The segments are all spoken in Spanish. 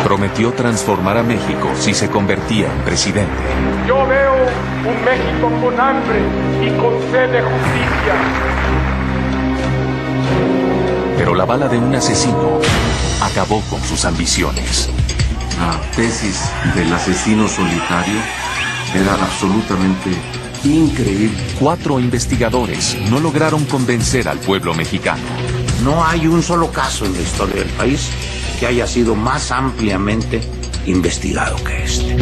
Prometió transformar a México si se convertía en presidente. Yo veo un México con hambre y con sed de justicia. Pero la bala de un asesino acabó con sus ambiciones. La tesis del asesino solitario era absolutamente increíble. 4 investigadores no lograron convencer al pueblo mexicano. No hay un solo caso en la historia del país que haya sido más ampliamente investigado que este.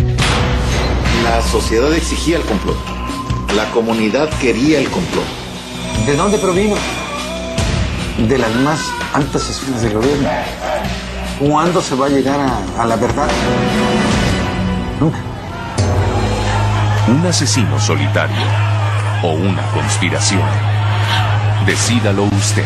La sociedad exigía el complot. La comunidad quería el complot. ¿De dónde provino? De las más altas esferas del gobierno. ¿Cuándo se va a llegar a la verdad? Nunca. ¿Un asesino solitario o una conspiración? Decídalo usted.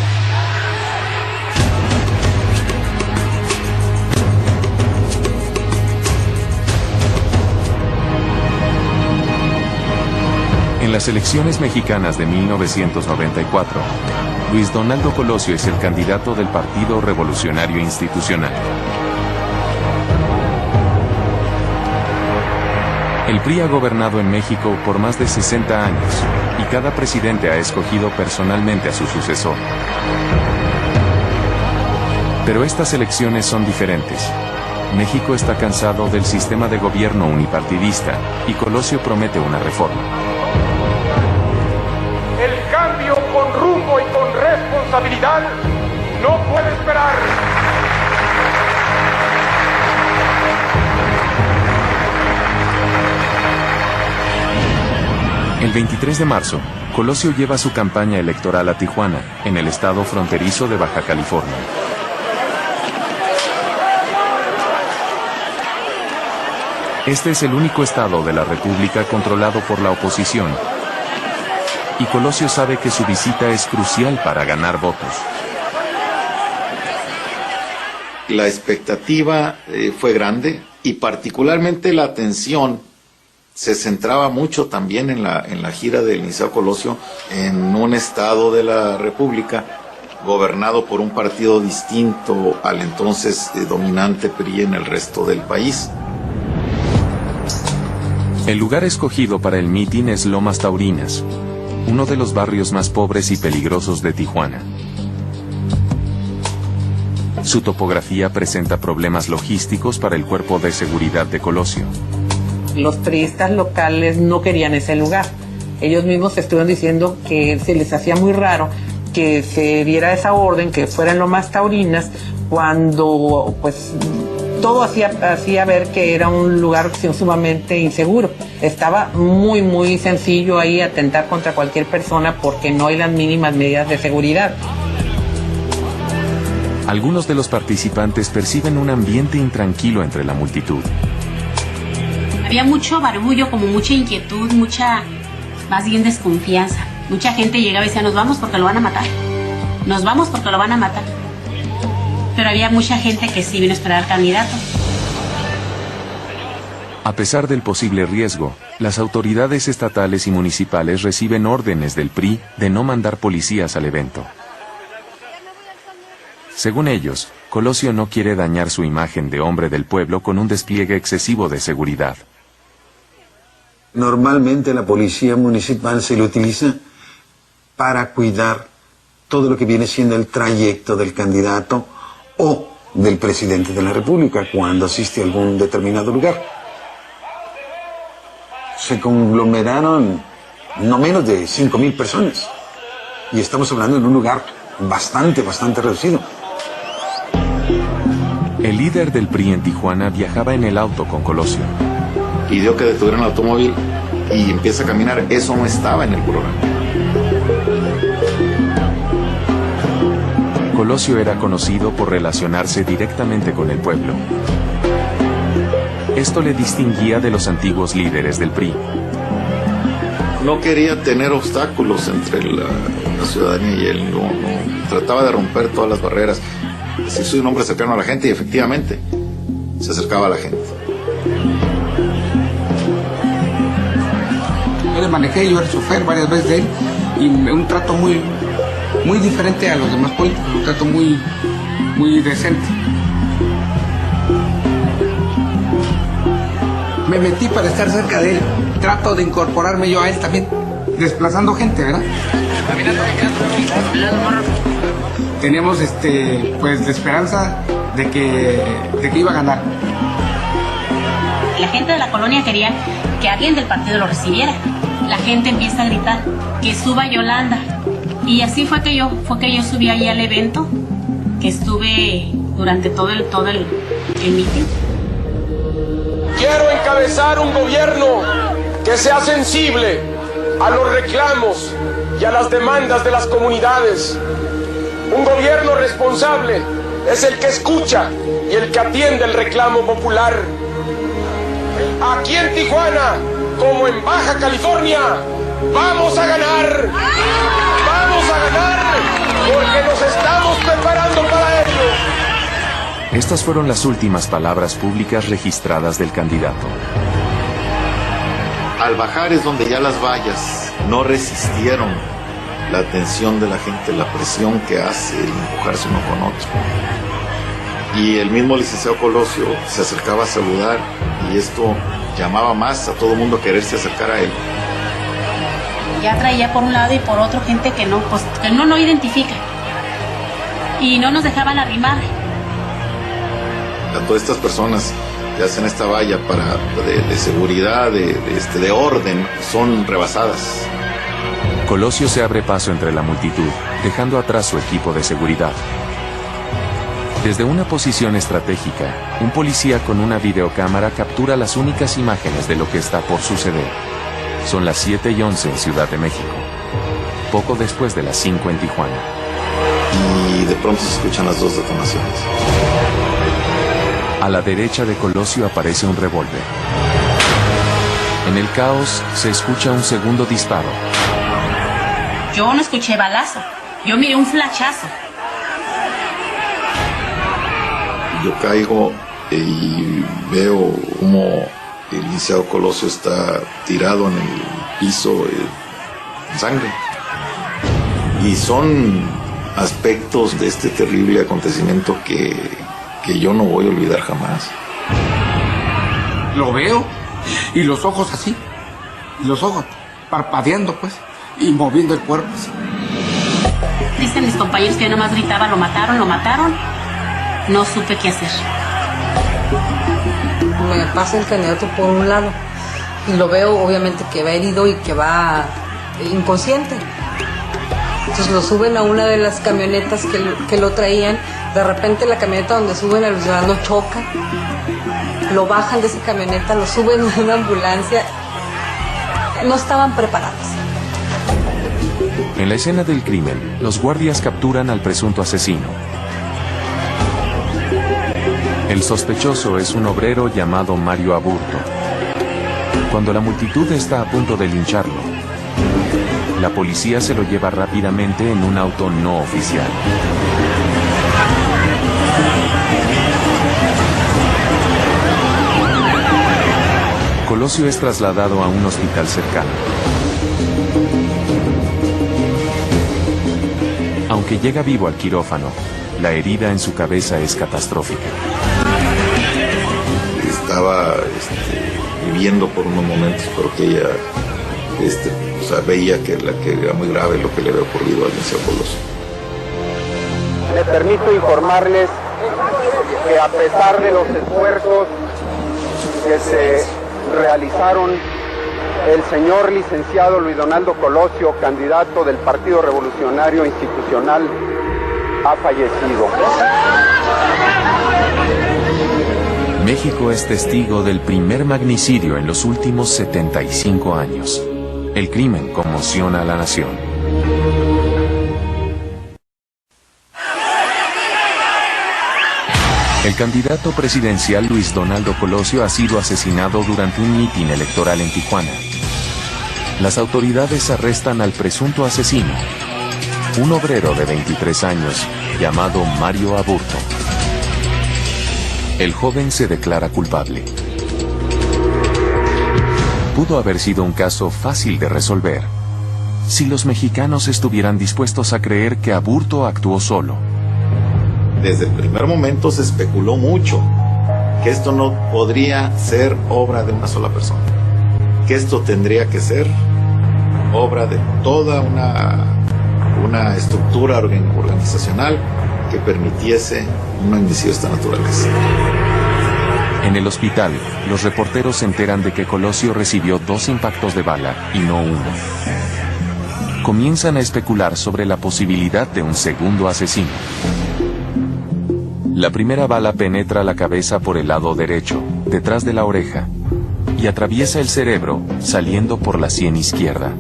En las elecciones mexicanas de 1994, Luis Donaldo Colosio es el candidato del Partido Revolucionario Institucional. El PRI ha gobernado en México por más de 60 años, y cada presidente ha escogido personalmente a su sucesor. Pero estas elecciones son diferentes. México está cansado del sistema de gobierno unipartidista, y Colosio promete una reforma. El cambio con rumbo y con responsabilidad no puede esperar. El 23 de marzo, Colosio lleva su campaña electoral a Tijuana, en el estado fronterizo de Baja California. Este es el único estado de la República controlado por la oposición, y Colosio sabe que su visita es crucial para ganar votos. La expectativa fue grande y particularmente la atención se centraba mucho también en la gira del licenciado Colosio en un estado de la República gobernado por un partido distinto al entonces dominante PRI en el resto del país. El lugar escogido para el mitin es Lomas Taurinas, uno de los barrios más pobres y peligrosos de Tijuana. Su topografía presenta problemas logísticos para el cuerpo de seguridad de Colosio. Los priistas locales no querían ese lugar. Ellos mismos estuvieron diciendo que se les hacía muy raro que se diera esa orden, que fueran Lomas Taurinas, cuando pues todo hacía ver que era un lugar sumamente inseguro. Estaba muy sencillo ahí atentar contra cualquier persona porque no hay las mínimas medidas de seguridad. Algunos de los participantes perciben un ambiente intranquilo entre la multitud. Había mucho barullo, como mucha inquietud, más bien desconfianza. Mucha gente llegaba y decía, nos vamos porque lo van a matar. Nos vamos porque lo van a matar. Pero había mucha gente que sí vino a esperar al candidato. A pesar del posible riesgo, las autoridades estatales y municipales reciben órdenes del PRI de no mandar policías al evento. Según ellos, Colosio no quiere dañar su imagen de hombre del pueblo con un despliegue excesivo de seguridad. Normalmente la policía municipal se le utiliza para cuidar todo lo que viene siendo el trayecto del candidato o del presidente de la República cuando asiste a algún determinado lugar. Se conglomeraron no menos de 5,000 personas y estamos hablando en un lugar bastante reducido. El líder del PRI en Tijuana viajaba en el auto con Colosio. Pidió que detuvieran el automóvil y empieza a caminar. Eso no estaba en el programa. Colosio era conocido por relacionarse directamente con el pueblo. Esto le distinguía de los antiguos líderes del PRI. No quería tener obstáculos entre la ciudadanía y él. No, trataba de romper todas las barreras. Sí, soy un hombre cercano a la gente y efectivamente se acercaba a la gente. Yo le manejé, yo era chofer varias veces de él y un trato muy diferente a los demás políticos, un trato muy decente. me metí para estar cerca de él. Trato de incorporarme yo a él también, desplazando gente, ¿verdad? Teníamos pues la esperanza de que iba a ganar. La gente de la colonia quería que alguien del partido lo recibiera. La gente empieza a gritar que suba Yolanda. Y así fue que yo subí ahí al evento, que estuve durante todo el meeting. Quiero encabezar un gobierno que sea sensible a los reclamos y a las demandas de las comunidades. Un gobierno responsable es el que escucha y el que atiende el reclamo popular. Aquí en Tijuana, como en Baja California, vamos a ganar. Vamos a ganar porque nos estamos preparando para ello. Estas fueron las últimas palabras públicas registradas del candidato. Al bajar es donde ya las vallas no resistieron la atención de la gente, la presión que hace el empujarse uno con otro. Y el mismo licenciado Colosio se acercaba a saludar y esto llamaba más a todo el mundo a quererse acercar a él. Ya traía por un lado y por otro gente que no identifica. Y no nos dejaban arrimar. A todas estas personas que hacen esta valla de seguridad, de orden, son rebasadas. Colosio se abre paso entre la multitud, dejando atrás su equipo de seguridad. Desde una posición estratégica, un policía con una videocámara captura las únicas imágenes de lo que está por suceder. Son las 7:11 en Ciudad de México, poco después de las 5 en Tijuana. Y de pronto se escuchan las 2 detonaciones. A la derecha de Colosio aparece un revólver. En el caos, se escucha un segundo disparo. Yo no escuché balazo, yo miré un flashazo. Yo caigo y veo como el licenciado Colosio está tirado en el piso en sangre. Y son aspectos de este terrible acontecimiento que yo no voy a olvidar jamás. Lo veo y los ojos así, y los ojos parpadeando pues, y moviendo el cuerpo así. Dicen mis compañeros que yo nomás gritaba, lo mataron. No supe qué hacer. Me pasa el candidato por un lado y lo veo obviamente que va herido y que va inconsciente. Entonces lo suben a una de las camionetas que lo traían. De repente la camioneta donde suben a Luis Donaldo choca. Lo bajan de esa camioneta, lo suben a una ambulancia. No estaban preparados. En la escena del crimen, los guardias capturan al presunto asesino. El sospechoso es un obrero llamado Mario Aburto. Cuando la multitud está a punto de lincharlo, la policía se lo lleva rápidamente en un auto no oficial. Colosio es trasladado a un hospital cercano. Aunque llega vivo al quirófano, la herida en su cabeza es catastrófica. Estaba viviendo por unos momentos, pero que ella veía que era muy grave lo que le había ocurrido al licenciado Colosio. Me permito informarles que a pesar de los esfuerzos que se realizaron, el señor licenciado Luis Donaldo Colosio, candidato del Partido Revolucionario Institucional, ha fallecido. México es testigo del primer magnicidio en los últimos 75 años. El crimen conmociona a la nación. El candidato presidencial Luis Donaldo Colosio ha sido asesinado durante un mitin electoral en Tijuana. Las autoridades arrestan al presunto asesino, un obrero de 23 años, llamado Mario Aburto. El joven se declara culpable. Pudo haber sido un caso fácil de resolver, si los mexicanos estuvieran dispuestos a creer que Aburto actuó solo. Desde el primer momento se especuló mucho que esto no podría ser obra de una sola persona, que esto tendría que ser obra de toda una estructura organizacional que permitiese un homicidio de esta naturaleza. En el hospital, los reporteros se enteran de que Colosio recibió 2 impactos de bala y no uno. Comienzan a especular sobre la posibilidad de un segundo asesino. La primera bala penetra la cabeza por el lado derecho, detrás de la oreja, y atraviesa el cerebro, saliendo por la sien izquierda.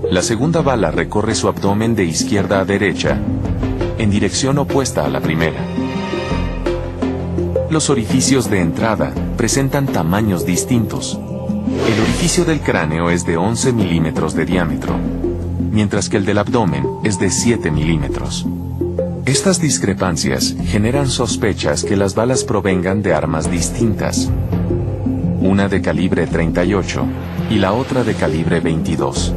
La segunda bala recorre su abdomen de izquierda a derecha, en dirección opuesta a la primera. Los orificios de entrada presentan tamaños distintos. El orificio del cráneo es de 11 milímetros de diámetro, mientras que el del abdomen es de 7 milímetros. Estas discrepancias generan sospechas que las balas provengan de armas distintas, una de calibre 38 y la otra de calibre 22.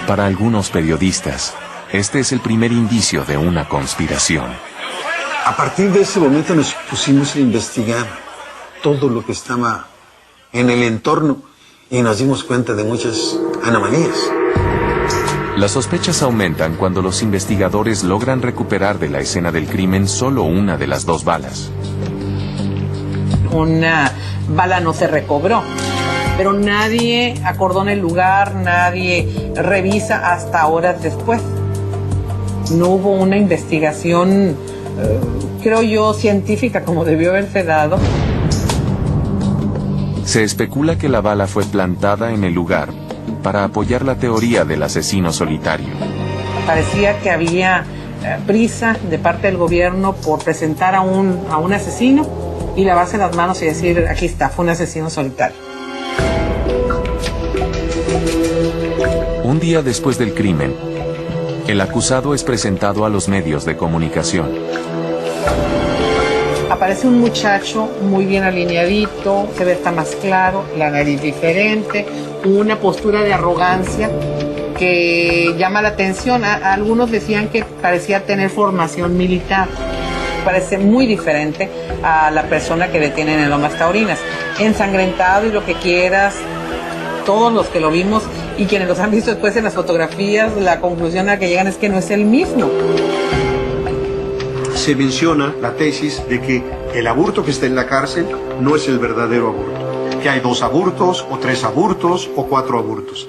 Para algunos periodistas, este es el primer indicio de una conspiración. A partir de ese momento nos pusimos a investigar todo lo que estaba en el entorno y nos dimos cuenta de muchas anomalías. Las sospechas aumentan cuando los investigadores logran recuperar de la escena del crimen solo una de las 2 balas. Una bala no se recobró, pero nadie acordona el lugar, nadie revisa hasta horas después. No hubo una investigación, creo yo, científica como debió haberse dado. Se especula que la bala fue plantada en el lugar para apoyar la teoría del asesino solitario. Parecía que había prisa de parte del gobierno por presentar a un asesino y lavarse las manos y decir, aquí está, fue un asesino solitario. Un día después del crimen, el acusado es presentado a los medios de comunicación. Aparece un muchacho muy bien alineadito, se ve está más claro, la nariz diferente, una postura de arrogancia que llama la atención. Algunos decían que parecía tener formación militar. Parece muy diferente a la persona que detienen en Lomas Taurinas. Ensangrentado y lo que quieras, todos los que lo vimos y quienes los han visto después en las fotografías, la conclusión a la que llegan es que no es el mismo. Se menciona la tesis de que el aburto que está en la cárcel no es el verdadero aburto, que hay 2 aburtos, o 3 aburtos, o 4 aburtos.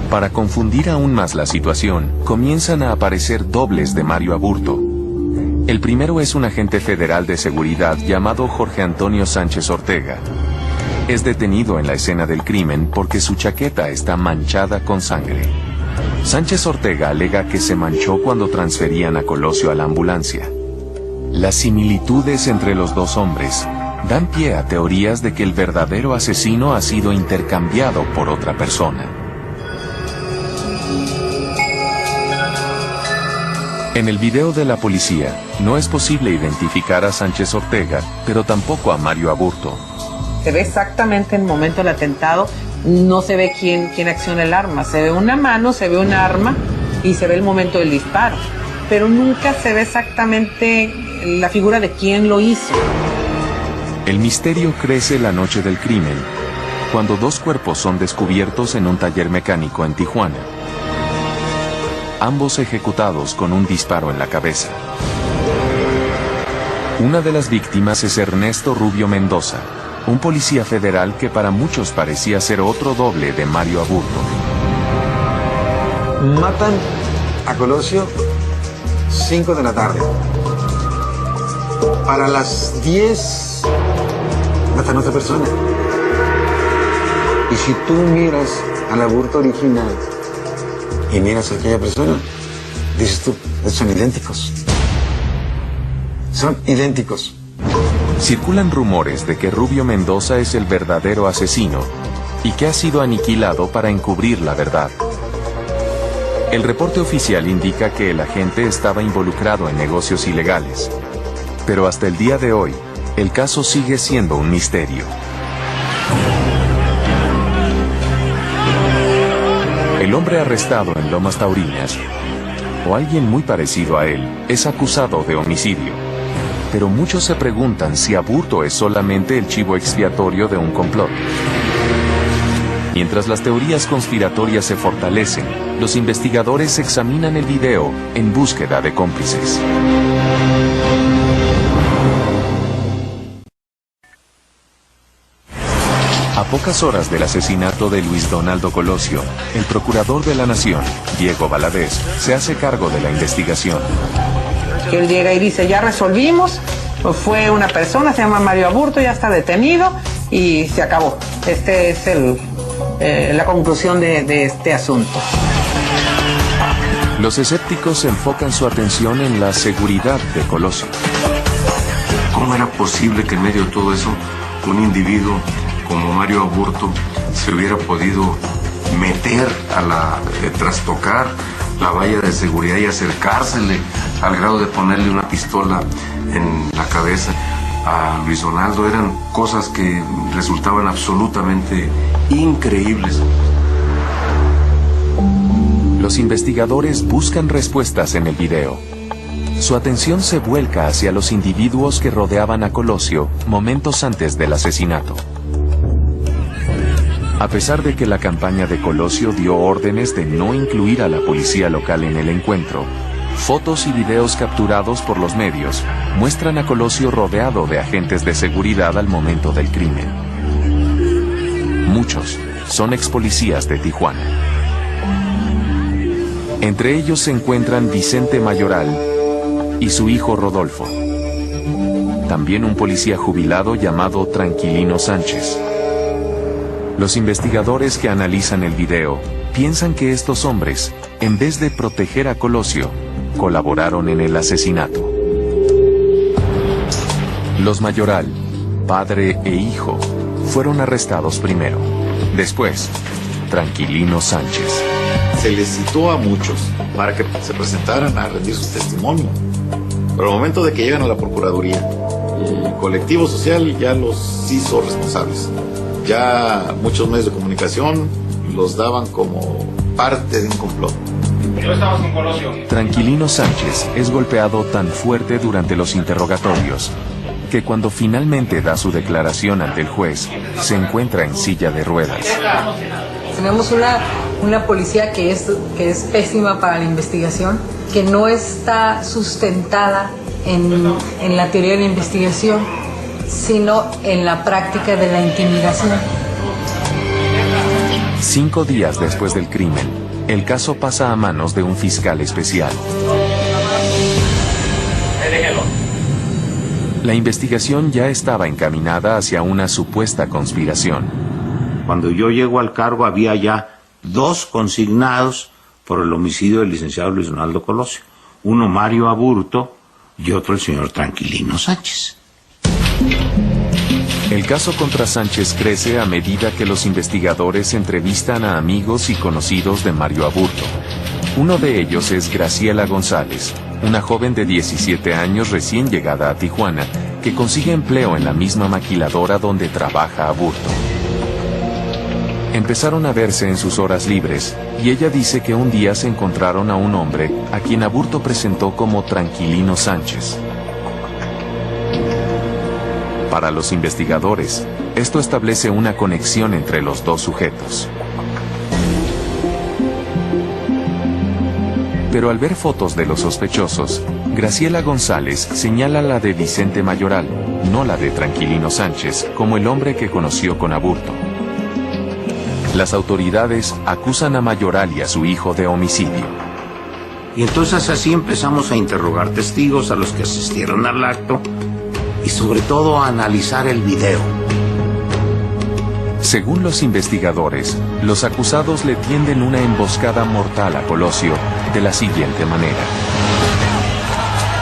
Para confundir aún más la situación, comienzan a aparecer dobles de Mario Aburto. El primero es un agente federal de seguridad llamado Jorge Antonio Sánchez Ortega. Es detenido en la escena del crimen porque su chaqueta está manchada con sangre. Sánchez Ortega alega que se manchó cuando transferían a Colosio a la ambulancia. Las similitudes entre los 2 hombres dan pie a teorías de que el verdadero asesino ha sido intercambiado por otra persona. En el video de la policía, no es posible identificar a Sánchez Ortega, pero tampoco a Mario Aburto. Se ve exactamente el momento del atentado, no se ve quién acciona el arma. Se ve una mano, se ve un arma y se ve el momento del disparo. Pero nunca se ve exactamente la figura de quién lo hizo. El misterio crece la noche del crimen, cuando 2 cuerpos son descubiertos en un taller mecánico en Tijuana. Ambos ejecutados con un disparo en la cabeza. Una de las víctimas es Ernesto Rubio Mendoza, un policía federal que para muchos parecía ser otro doble de Mario Aburto. Matan a Colosio 5 de la tarde. Para las 10 matan a otra persona. Y si tú miras al aburto original y miras a aquella persona, dices tú, son idénticos. Son idénticos. Circulan rumores de que Rubio Mendoza es el verdadero asesino y que ha sido aniquilado para encubrir la verdad. El reporte oficial indica que el agente estaba involucrado en negocios ilegales. Pero hasta el día de hoy, el caso sigue siendo un misterio. El hombre arrestado en Lomas Taurinas, o alguien muy parecido a él, es acusado de homicidio. pero muchos se preguntan si Aburto es solamente el chivo expiatorio de un complot. Mientras las teorías conspiratorias se fortalecen, los investigadores examinan el video en búsqueda de cómplices. A pocas horas del asesinato de Luis Donaldo Colosio, el procurador de la Nación, Diego Valadez, se hace cargo de la investigación. Él llega y dice, ya resolvimos, fue una persona, se llama Mario Aburto, ya está detenido y se acabó. Este es la conclusión de este asunto. Los escépticos enfocan su atención en la seguridad de Colosio. ¿Cómo era posible que en medio de todo eso un individuo como Mario Aburto se hubiera podido meter trastocar la valla de seguridad y acercársele al grado de ponerle una pistola en la cabeza a Luis Donaldo? Eran cosas que resultaban absolutamente increíbles. Los investigadores buscan respuestas en el video. Su atención se vuelca hacia los individuos que rodeaban a Colosio momentos antes del asesinato. A pesar de que la campaña de Colosio dio órdenes de no incluir a la policía local en el encuentro, fotos y videos capturados por los medios muestran a Colosio rodeado de agentes de seguridad al momento del crimen. Muchos son ex policías de Tijuana. Entre ellos se encuentran Vicente Mayoral y su hijo Rodolfo. También un policía jubilado llamado Tranquilino Sánchez. Los investigadores que analizan el video piensan que estos hombres, en vez de proteger a Colosio, colaboraron en el asesinato. Los Mayoral, padre e hijo, fueron arrestados primero. Después, Tranquilino Sánchez. Se les citó a muchos para que se presentaran a rendir su testimonio. Pero al momento de que llegan a la Procuraduría, el colectivo social ya los hizo responsables. Ya muchos medios de comunicación los daban como parte de un complot. No estamos con Colosio. Tranquilino Sánchez es golpeado tan fuerte durante los interrogatorios que cuando finalmente da su declaración ante el juez, se encuentra en silla de ruedas. Tenemos una policía que es pésima para la investigación, que no está sustentada en la teoría de la investigación, sino en la práctica de la intimidación. 5 días después del crimen, el caso pasa a manos de un fiscal especial. La investigación ya estaba encaminada hacia una supuesta conspiración. Cuando yo llego al cargo había ya 2 consignados por el homicidio del licenciado Luis Donaldo Colosio. Uno Mario Aburto y otro el señor Tranquilino Sánchez. El caso contra Sánchez crece a medida que los investigadores entrevistan a amigos y conocidos de Mario Aburto. Uno de ellos es Graciela González, una joven de 17 años recién llegada a Tijuana, que consigue empleo en la misma maquiladora donde trabaja Aburto. Empezaron a verse en sus horas libres, y ella dice que un día se encontraron a un hombre, a quien Aburto presentó como Tranquilino Sánchez. Para los investigadores, esto establece una conexión entre los dos sujetos. Pero al ver fotos de los sospechosos, Graciela González señala la de Vicente Mayoral, no la de Tranquilino Sánchez, como el hombre que conoció con Aburto. Las autoridades acusan a Mayoral y a su hijo de homicidio. Y entonces así empezamos a interrogar testigos, a los que asistieron al acto, y sobre todo a analizar el video. Según los investigadores, los acusados le tienden una emboscada mortal a Colosio de la siguiente manera.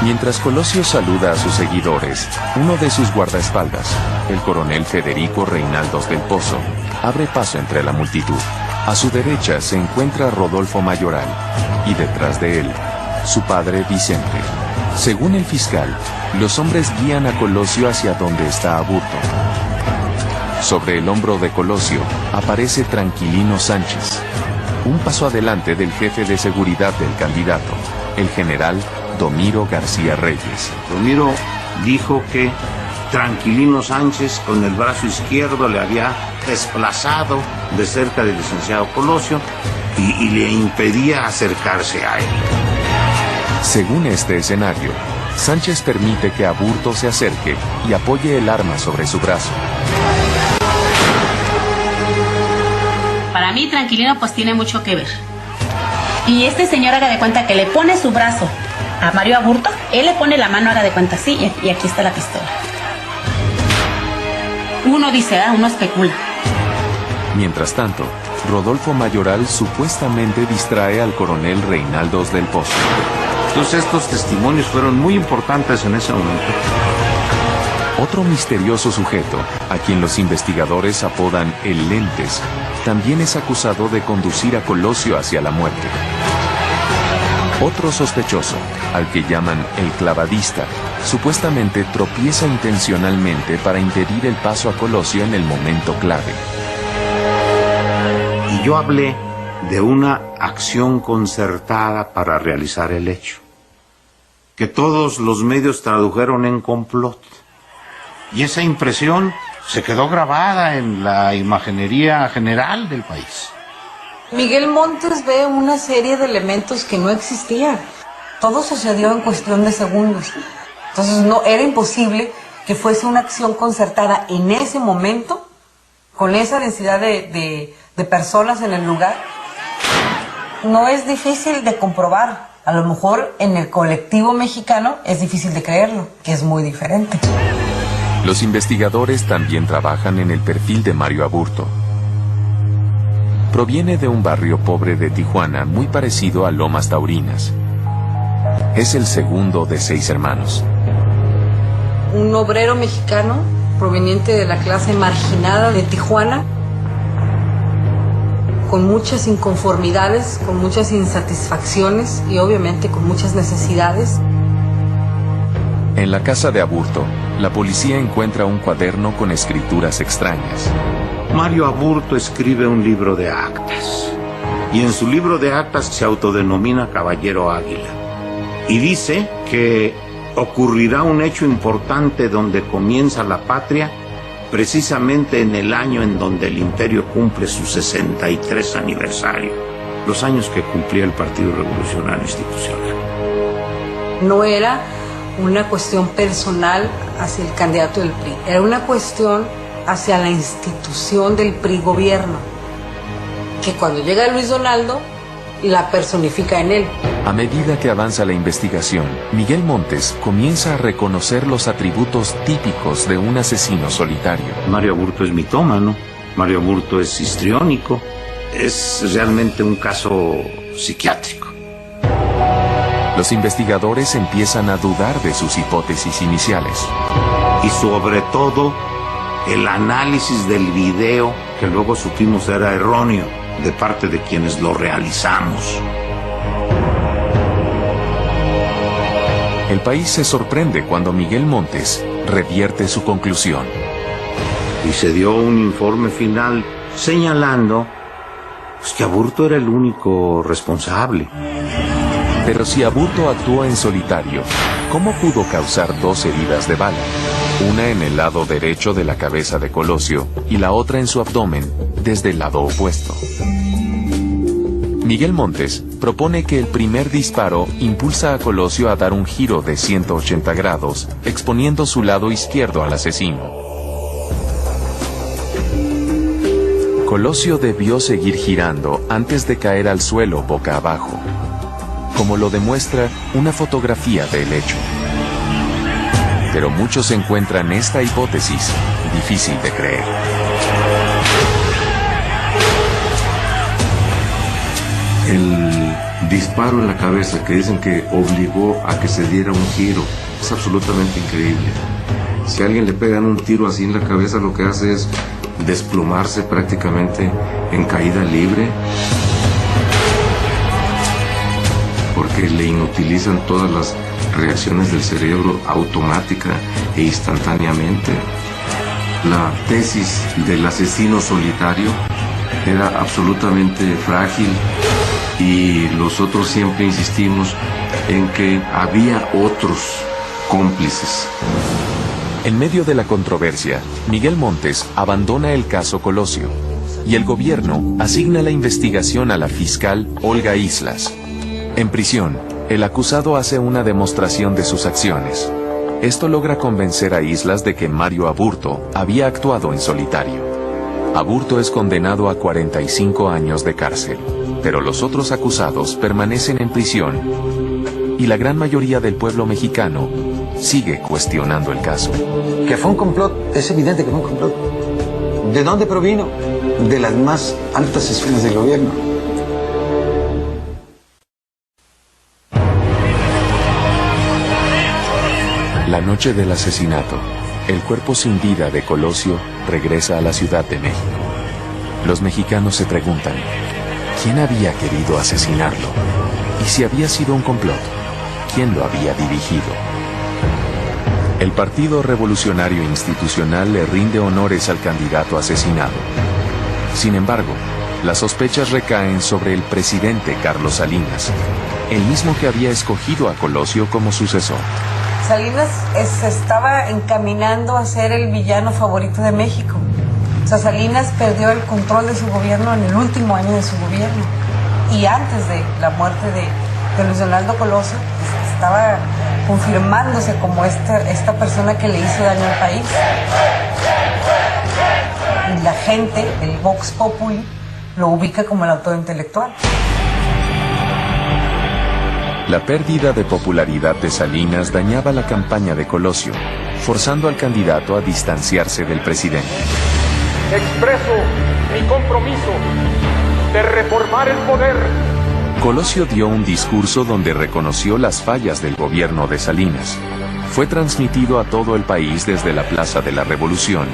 Mientras Colosio saluda a sus seguidores, uno de sus guardaespaldas, el coronel Federico Reinaldos del Pozo, abre paso entre la multitud. A su derecha se encuentra Rodolfo Mayoral, y detrás de él, su padre Vicente. Según el fiscal, los hombres guían a Colosio hacia donde está Aburto. Sobre el hombro de Colosio aparece Tranquilino Sánchez, un paso adelante del jefe de seguridad del candidato, el general Domiro García Reyes. Domiro dijo que Tranquilino Sánchez con el brazo izquierdo le había desplazado de cerca del licenciado Colosio y le impedía acercarse a él. Según este escenario, Sánchez permite que Aburto se acerque y apoye el arma sobre su brazo. Para mí, Tranquilino pues tiene mucho que ver. Y este señor, haga de cuenta que le pone su brazo a Mario Aburto, él le pone la mano, haga de cuenta así, y aquí está la pistola. Uno dice, uno especula. Mientras tanto, Rodolfo Mayoral supuestamente distrae al coronel Reinaldos del Pozo. Entonces estos testimonios fueron muy importantes en ese momento. Otro misterioso sujeto, a quien los investigadores apodan el Lentes, también es acusado de conducir a Colosio hacia la muerte. Otro sospechoso, al que llaman el clavadista, supuestamente tropieza intencionalmente para impedir el paso a Colosio en el momento clave. Y yo hablé de una acción concertada para realizar el hecho, que todos los medios tradujeron en complot. Y esa impresión se quedó grabada en la imaginería general del país. Miguel Montes ve una serie de elementos que no existían. Todo sucedió en cuestión de segundos. Entonces no era imposible que fuese una acción concertada en ese momento, con esa densidad de personas en el lugar. No es difícil de comprobar. A lo mejor en el colectivo mexicano es difícil de creerlo, que es muy diferente. Los investigadores también trabajan en el perfil de Mario Aburto. Proviene de un barrio pobre de Tijuana muy parecido a Lomas Taurinas. Es el segundo de 6 hermanos. Un obrero mexicano proveniente de la clase marginada de Tijuana, con muchas inconformidades, con muchas insatisfacciones y obviamente con muchas necesidades. En la casa de Aburto, la policía encuentra un cuaderno con escrituras extrañas. Mario Aburto escribe un libro de actas, y en su libro de actas se autodenomina Caballero Águila, y dice que ocurrirá un hecho importante donde comienza la patria, precisamente en el año en donde el imperio cumple su 63 aniversario, los años que cumplía el Partido Revolucionario Institucional. No era una cuestión personal hacia el candidato del PRI, era una cuestión hacia la institución del PRI gobierno, que cuando llega Luis Donaldo, la personifica en él. A medida que avanza la investigación, Miguel Montes comienza a reconocer los atributos típicos de un asesino solitario. Mario Aburto es mitómano, Mario Aburto es histriónico, es realmente un caso psiquiátrico. Los investigadores empiezan a dudar de sus hipótesis iniciales. Y sobre todo, el análisis del video, que luego supimos era erróneo de parte de quienes lo realizamos. El país se sorprende cuando Miguel Montes revierte su conclusión. Y se dio un informe final señalando que Aburto era el único responsable. Pero si Aburto actuó en solitario, ¿cómo pudo causar 2 heridas de bala? Una en el lado derecho de la cabeza de Colosio y la otra en su abdomen, desde el lado opuesto. Miguel Montes propone que el primer disparo impulsa a Colosio a dar un giro de 180 grados, exponiendo su lado izquierdo al asesino. Colosio debió seguir girando antes de caer al suelo boca abajo, como lo demuestra una fotografía del hecho. Pero muchos encuentran esta hipótesis difícil de creer. El disparo en la cabeza que dicen que obligó a que se diera un giro es absolutamente increíble. Si a alguien le pegan un tiro así en la cabeza, lo que hace es desplomarse prácticamente en caída libre, porque le inutilizan todas las reacciones del cerebro automática e instantáneamente. La tesis del asesino solitario era absolutamente frágil y nosotros siempre insistimos en que había otros cómplices. En medio de la controversia, Miguel Montes abandona el caso Colosio y el gobierno asigna la investigación a la fiscal Olga Islas. En prisión, el acusado hace una demostración de sus acciones. Esto logra convencer a Islas de que Mario Aburto había actuado en solitario. Aburto es condenado a 45 años de cárcel, pero los otros acusados permanecen en prisión y la gran mayoría del pueblo mexicano sigue cuestionando el caso. Que fue un complot, es evidente que fue un complot. ¿De dónde provino? De las más altas esferas del gobierno. La noche del asesinato, el cuerpo sin vida de Colosio regresa a la Ciudad de México. Los mexicanos se preguntan, ¿quién había querido asesinarlo? Y si había sido un complot, ¿quién lo había dirigido? El Partido Revolucionario Institucional le rinde honores al candidato asesinado. Sin embargo, las sospechas recaen sobre el presidente Carlos Salinas, el mismo que había escogido a Colosio como sucesor. Salinas se estaba encaminando a ser el villano favorito de México. O sea, Salinas perdió el control de su gobierno en el último año de su gobierno. Y antes de la muerte de Luis Donaldo Colosio, estaba confirmándose como esta persona que le hizo daño al país. Y la gente, el Vox Populi, lo ubica como el autor intelectual. La pérdida de popularidad de Salinas dañaba la campaña de Colosio, forzando al candidato a distanciarse del presidente. Expreso mi compromiso de reformar el poder. Colosio dio un discurso donde reconoció las fallas del gobierno de Salinas. Fue transmitido a todo el país desde la Plaza de la Revolución,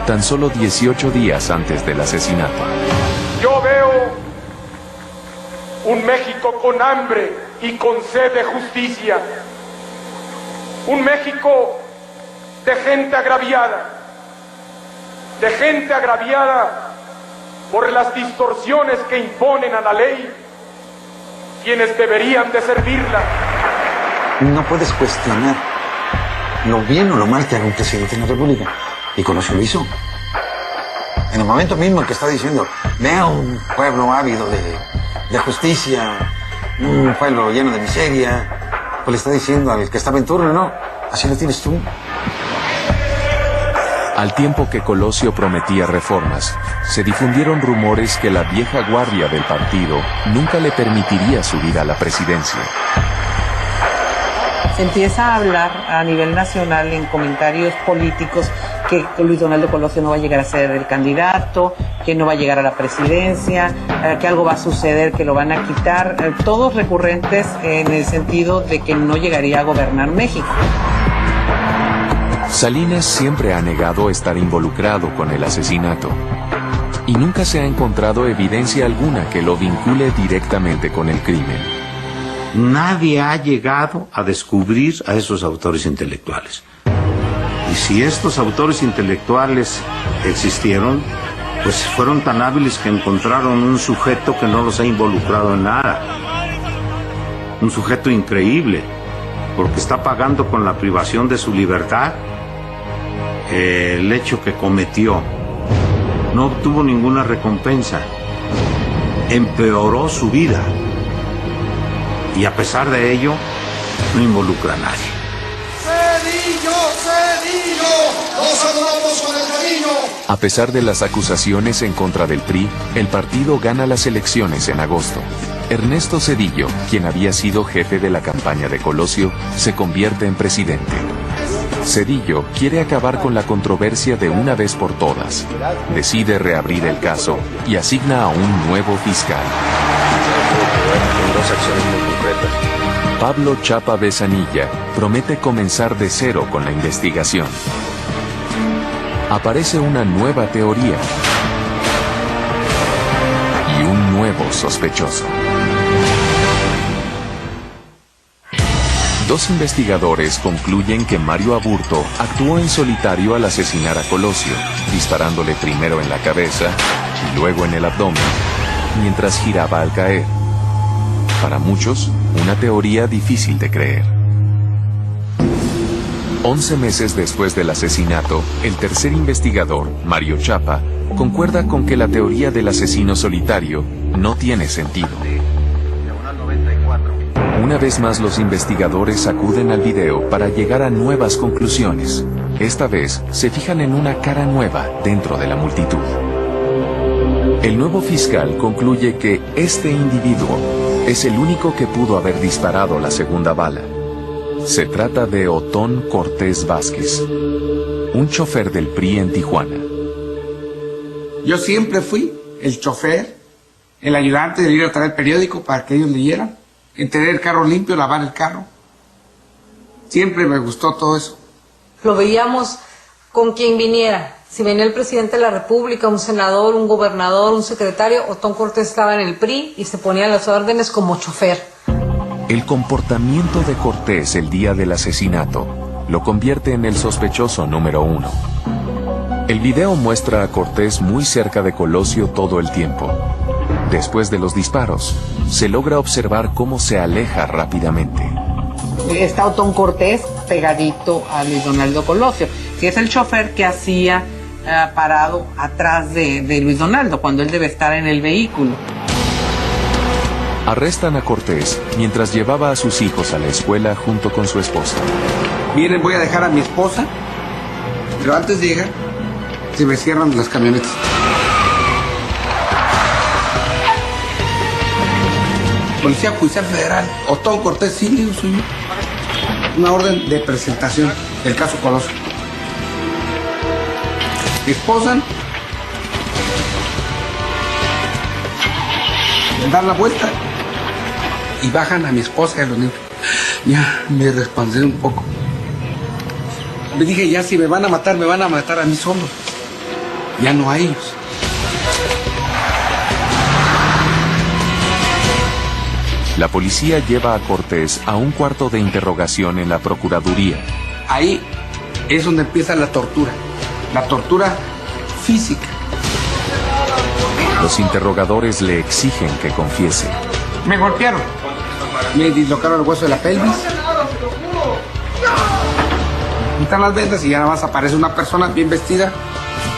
tan solo 18 días antes del asesinato. Yo veo un México con hambre y con sed de justicia. Un México de gente agraviada por las distorsiones que imponen a la ley quienes deberían de servirla. No puedes cuestionar lo bien o lo mal que haga un presidente de la República. Y Colosio lo hizo. En el momento mismo en que está diciendo, vea un pueblo ávido de justicia, un pueblo lleno de miseria, pues le está diciendo al que estaba en turno, no, así lo tienes tú. Al tiempo que Colosio prometía reformas, se difundieron rumores que la vieja guardia del partido nunca le permitiría subir a la presidencia. Se empieza a hablar a nivel nacional en comentarios políticos que Luis Donaldo Colosio no va a llegar a ser el candidato, que no va a llegar a la presidencia, que algo va a suceder, que lo van a quitar, todos recurrentes en el sentido de que no llegaría a gobernar México. Salinas siempre ha negado estar involucrado con el asesinato y nunca se ha encontrado evidencia alguna que lo vincule directamente con el crimen. Nadie ha llegado a descubrir a esos autores intelectuales. Y si estos autores intelectuales existieron, pues fueron tan hábiles que encontraron un sujeto que no los ha involucrado en nada. Un sujeto increíble, porque está pagando con la privación de su libertad el hecho que cometió. No obtuvo ninguna recompensa. Empeoró su vida. Y a pesar de ello, no involucra a nadie. ¡Cedillo, Cedillo! ¡Nos saludamos con el cariño! A pesar de las acusaciones en contra del PRI, el partido gana las elecciones en agosto. Ernesto Zedillo, quien había sido jefe de la campaña de Colosio, se convierte en presidente. Zedillo quiere acabar con la controversia de una vez por todas. Decide reabrir el caso y asigna a un nuevo fiscal. Pablo Chapa Besanilla promete comenzar de cero con la investigación. Aparece una nueva teoría y un nuevo sospechoso. Dos investigadores concluyen que Mario Aburto actuó en solitario al asesinar a Colosio, disparándole primero en la cabeza y luego en el abdomen, mientras giraba al caer. Para muchos, una teoría difícil de creer. 11 meses después del asesinato, el tercer investigador, Mario Chapa, concuerda con que la teoría del asesino solitario no tiene sentido. Una vez más los investigadores acuden al video para llegar a nuevas conclusiones. Esta vez se fijan en una cara nueva dentro de la multitud. El nuevo fiscal concluye que este individuo es el único que pudo haber disparado la segunda bala. Se trata de Otón Cortés Vázquez, un chofer del PRI en Tijuana. Yo siempre fui el chofer, el ayudante de ir a traer el periódico para que ellos leyeran, en tener el carro limpio, lavar el carro. Siempre me gustó todo eso. Lo veíamos con quien viniera. Si venía el presidente de la República, un senador, un gobernador, un secretario, Otón Cortés estaba en el PRI y se ponía las órdenes como chofer. El comportamiento de Cortés el día del asesinato lo convierte en el sospechoso número 1. El video muestra a Cortés muy cerca de Colosio todo el tiempo. Después de los disparos, se logra observar cómo se aleja rápidamente. Está Otón Cortés pegadito a Luis Donaldo Colosio, que es el chofer que hacía parado atrás de Luis Donaldo, cuando él debe estar en el vehículo. Arrestan a Cortés mientras llevaba a sus hijos a la escuela junto con su esposa. Miren, voy a dejar a mi esposa, pero antes de llegar, se me cierran las camionetas. Policía Judicial Federal, Otón Cortés, sí, digo, soy yo. Una orden de presentación del caso Colosio. Me esposan, dan la vuelta y bajan a mi esposa y a los niños. Ya me respondí un poco. Me dije, ya si me van a matar a mí solo. Ya no a ellos. La policía lleva a Cortés a un cuarto de interrogación en la Procuraduría. Ahí es donde empieza la tortura física. Los interrogadores le exigen que confiese. Me golpearon, me dislocaron el hueso de la pelvis, quitan las vendas y ya nada más aparece una persona bien vestida,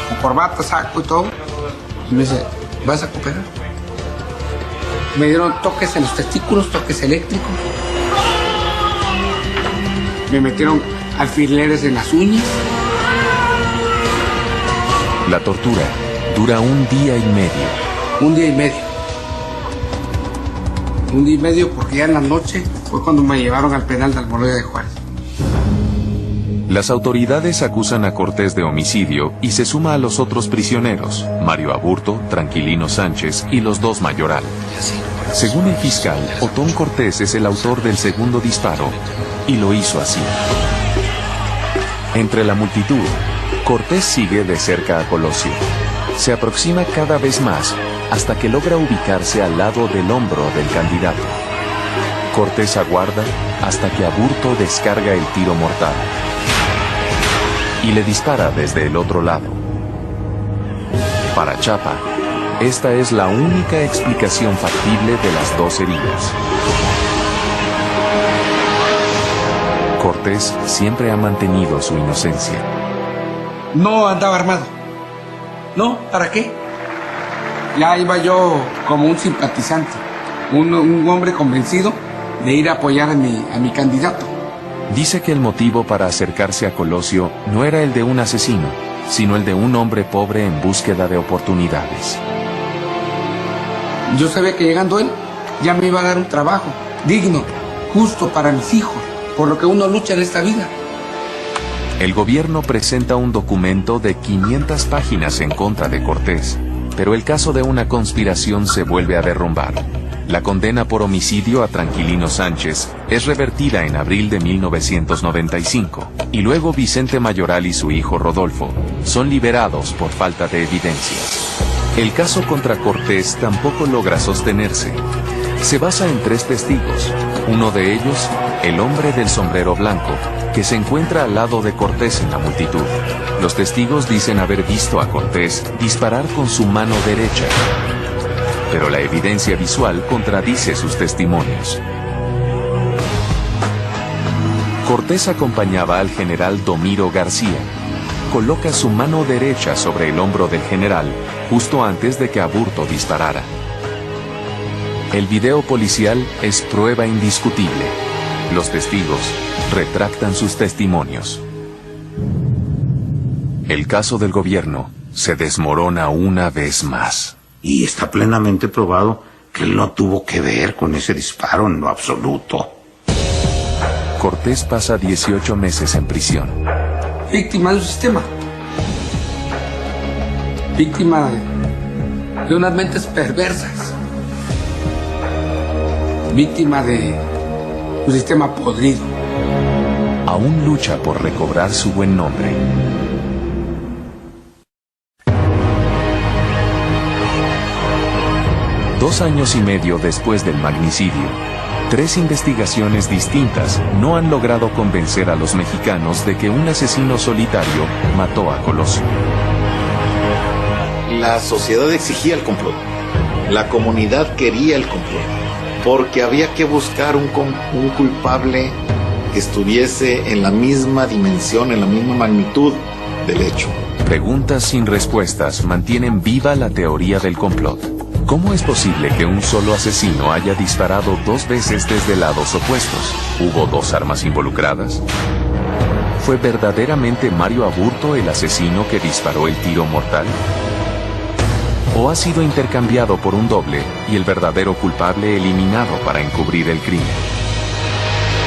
con corbata, saco y todo, y me dice, ¿vas a cooperar? Me dieron toques en los testículos, toques eléctricos. Me metieron alfileres en las uñas. La tortura dura 1 día y medio. 1 día y medio. 1 día y medio porque ya en la noche fue cuando me llevaron al penal de Almoloya de Juárez. Las autoridades acusan a Cortés de homicidio y se suma a los otros prisioneros, Mario Aburto, Tranquilino Sánchez y los 2 Mayoral. Según el fiscal, Otón Cortés es el autor del segundo disparo y lo hizo así. Entre la multitud, Cortés sigue de cerca a Colosio. Se aproxima cada vez más hasta que logra ubicarse al lado del hombro del candidato. Cortés aguarda hasta que Aburto descarga el tiro mortal y le dispara desde el otro lado. Para Chapa, esta es la única explicación factible de las 2 heridas. Cortés siempre ha mantenido su inocencia. No andaba armado. No, ¿para qué? Ya iba yo como un simpatizante, un hombre convencido de ir a apoyar a mi candidato. Dice que el motivo para acercarse a Colosio no era el de un asesino, sino el de un hombre pobre en búsqueda de oportunidades. Yo sabía que llegando él ya me iba a dar un trabajo digno, justo para mis hijos, por lo que uno lucha en esta vida. El gobierno presenta un documento de 500 páginas en contra de Cortés, pero el caso de una conspiración se vuelve a derrumbar. La condena por homicidio a Tranquilino Sánchez es revertida en abril de 1995, y luego Vicente Mayoral y su hijo Rodolfo son liberados por falta de evidencias. El caso contra Cortés tampoco logra sostenerse. Se basa en 3 testigos, uno de ellos, el hombre del sombrero blanco, que se encuentra al lado de Cortés en la multitud. Los testigos dicen haber visto a Cortés disparar con su mano derecha, pero la evidencia visual contradice sus testimonios. Cortés acompañaba al general Domiro García. Coloca su mano derecha sobre el hombro del general, justo antes de que Aburto disparara. El video policial es prueba indiscutible. Los testigos retractan sus testimonios. El caso del gobierno se desmorona una vez más. Y está plenamente probado que él no tuvo que ver con ese disparo en lo absoluto. Cortés pasa 18 meses en prisión. Víctima de un sistema. Víctima de unas mentes perversas. Víctima de un sistema podrido. Aún lucha por recobrar su buen nombre. Dos años y medio después del magnicidio, 3 investigaciones distintas no han logrado convencer a los mexicanos de que un asesino solitario mató a Colosio. La sociedad exigía el complot. La comunidad quería el complot. Porque había que buscar un culpable que estuviese en la misma dimensión, en la misma magnitud del hecho. Preguntas sin respuestas mantienen viva la teoría del complot. ¿Cómo es posible que un solo asesino haya disparado 2 veces desde lados opuestos? ¿Hubo 2 armas involucradas? ¿Fue verdaderamente Mario Aburto el asesino que disparó el tiro mortal? ¿O ha sido intercambiado por un doble y el verdadero culpable eliminado para encubrir el crimen?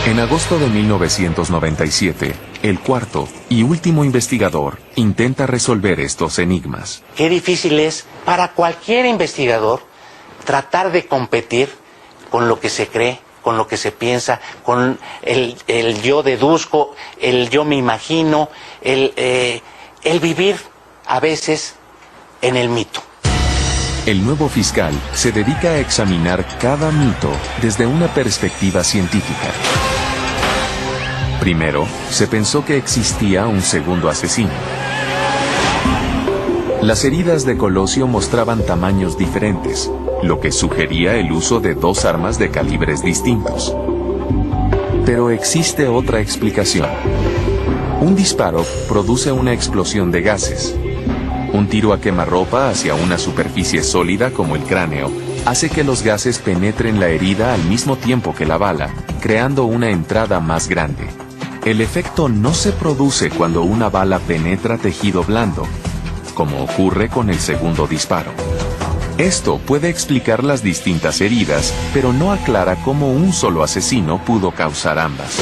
En agosto de 1997, el cuarto y último investigador intenta resolver estos enigmas. Qué difícil es para cualquier investigador tratar de competir con lo que se cree, con lo que se piensa, con el yo deduzco, el yo me imagino, el vivir a veces en el mito. El nuevo fiscal se dedica a examinar cada mito desde una perspectiva científica. Primero, se pensó que existía un segundo asesino. Las heridas de Colosio mostraban tamaños diferentes, lo que sugería el uso de 2 armas de calibres distintos. Pero existe otra explicación. Un disparo produce una explosión de gases. Un tiro a quemarropa hacia una superficie sólida como el cráneo hace que los gases penetren la herida al mismo tiempo que la bala, creando una entrada más grande. El efecto no se produce cuando una bala penetra tejido blando, como ocurre con el segundo disparo. Esto puede explicar las distintas heridas, pero no aclara cómo un solo asesino pudo causar ambas.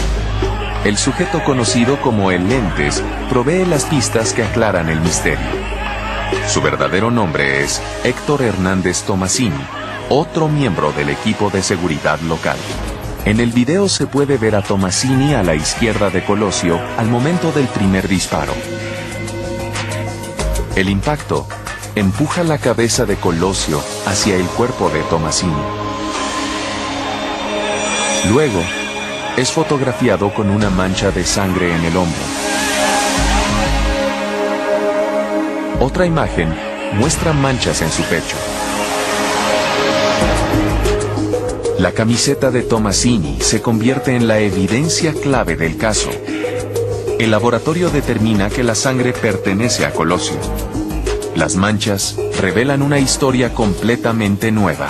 El sujeto conocido como el Lentes provee las pistas que aclaran el misterio. Su verdadero nombre es Héctor Hernández Tomasini, otro miembro del equipo de seguridad local. En el video se puede ver a Tomasini a la izquierda de Colosio al momento del primer disparo. El impacto empuja la cabeza de Colosio hacia el cuerpo de Tomasini. Luego, es fotografiado con una mancha de sangre en el hombro. Otra imagen muestra manchas en su pecho. La camiseta de Tomasini se convierte en la evidencia clave del caso. El laboratorio determina que la sangre pertenece a Colosio. Las manchas revelan una historia completamente nueva.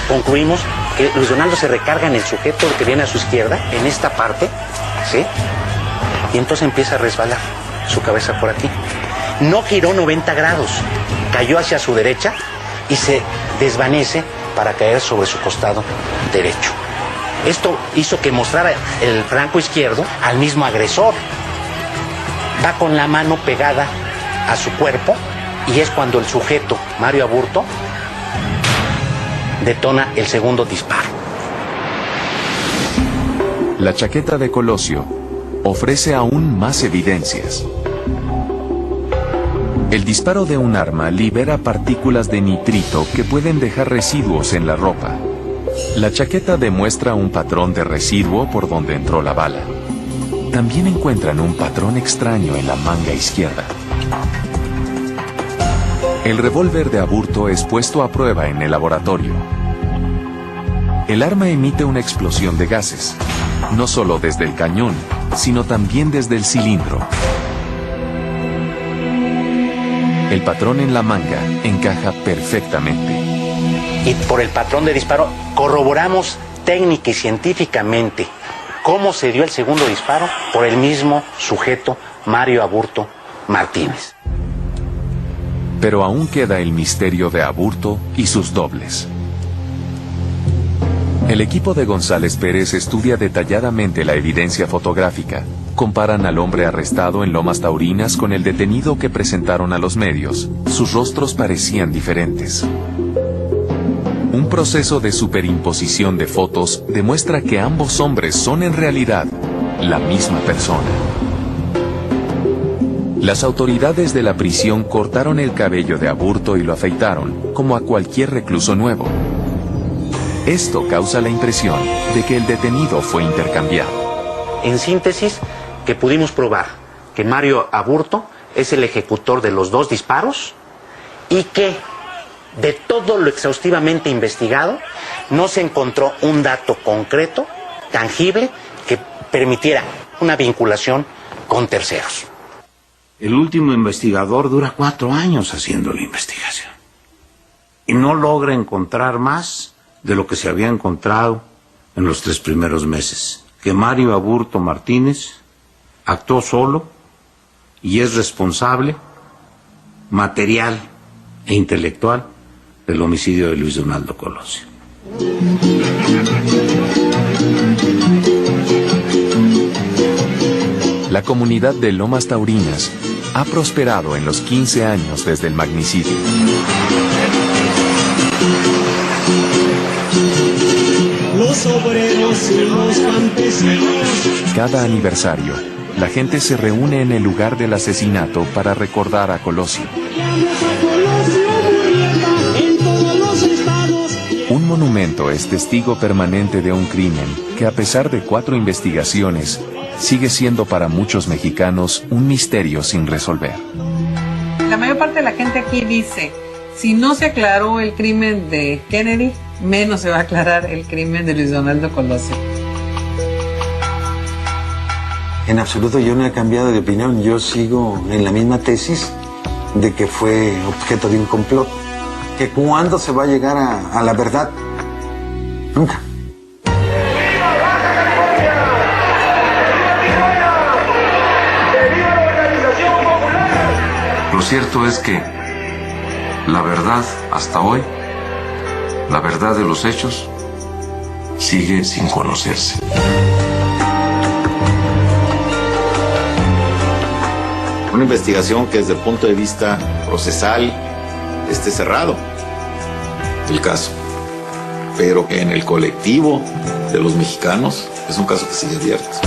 Concluimos que Luis Donaldo se recarga en el sujeto que viene a su izquierda, en esta parte, ¿sí? Y entonces empieza a resbalar su cabeza por aquí. No giró 90 grados, cayó hacia su derecha y se desvanece para caer sobre su costado derecho. Esto hizo que mostrara el flanco izquierdo al mismo agresor. Va con la mano pegada a su cuerpo y es cuando el sujeto, Mario Aburto, detona el segundo disparo. La chaqueta de Colosio ofrece aún más evidencias. El disparo de un arma libera partículas de nitrito que pueden dejar residuos en la ropa. La chaqueta demuestra un patrón de residuo por donde entró la bala. También encuentran un patrón extraño en la manga izquierda. El revólver de Aburto es puesto a prueba en el laboratorio. El arma emite una explosión de gases. no solo desde el cañón, sino también desde el cilindro. El patrón en la manga encaja perfectamente. Y por el patrón de disparo corroboramos técnica y científicamente cómo se dio el segundo disparo por el mismo sujeto, Mario Aburto Martínez. Pero aún queda el misterio de Aburto y sus dobles. El equipo de González Pérez estudia detalladamente la evidencia fotográfica. Comparan al hombre arrestado en Lomas Taurinas con el detenido que presentaron a los medios. Sus rostros parecían diferentes. Un proceso de superimposición de fotos demuestra que ambos hombres son en realidad la misma persona. Las autoridades de la prisión cortaron el cabello de Aburto y lo afeitaron, como a cualquier recluso nuevo. Esto causa la impresión de que el detenido fue intercambiado. En síntesis, que pudimos probar que Mario Aburto es el ejecutor de los 2 disparos y que de todo lo exhaustivamente investigado no se encontró un dato concreto, tangible, que permitiera una vinculación con terceros. El último investigador dura 4 años haciendo la investigación y no logra encontrar más de lo que se había encontrado en los 3 primeros meses, que Mario Aburto Martínez actuó solo y es responsable material e intelectual del homicidio de Luis Donaldo Colosio. La comunidad de Lomas Taurinas ha prosperado en los 15 años desde el magnicidio. Los obreros y los campesinos. Cada aniversario, la gente se reúne en el lugar del asesinato para recordar a Colosio. Un monumento es testigo permanente de un crimen que, a pesar de 4 investigaciones, sigue siendo para muchos mexicanos un misterio sin resolver. La mayor parte de la gente aquí dice, si no se aclaró el crimen de Kennedy, menos se va a aclarar el crimen de Luis Donaldo Colosio. En absoluto yo no he cambiado de opinión, yo sigo en la misma tesis de que fue objeto de un complot. Que ¿cuándo se va a llegar a la verdad? Nunca. Lo cierto es que la verdad hasta hoy, la verdad de los hechos, sigue sin conocerse. Una investigación que desde el punto de vista procesal esté cerrado el caso, pero que en el colectivo de los mexicanos es un caso que sigue abierto.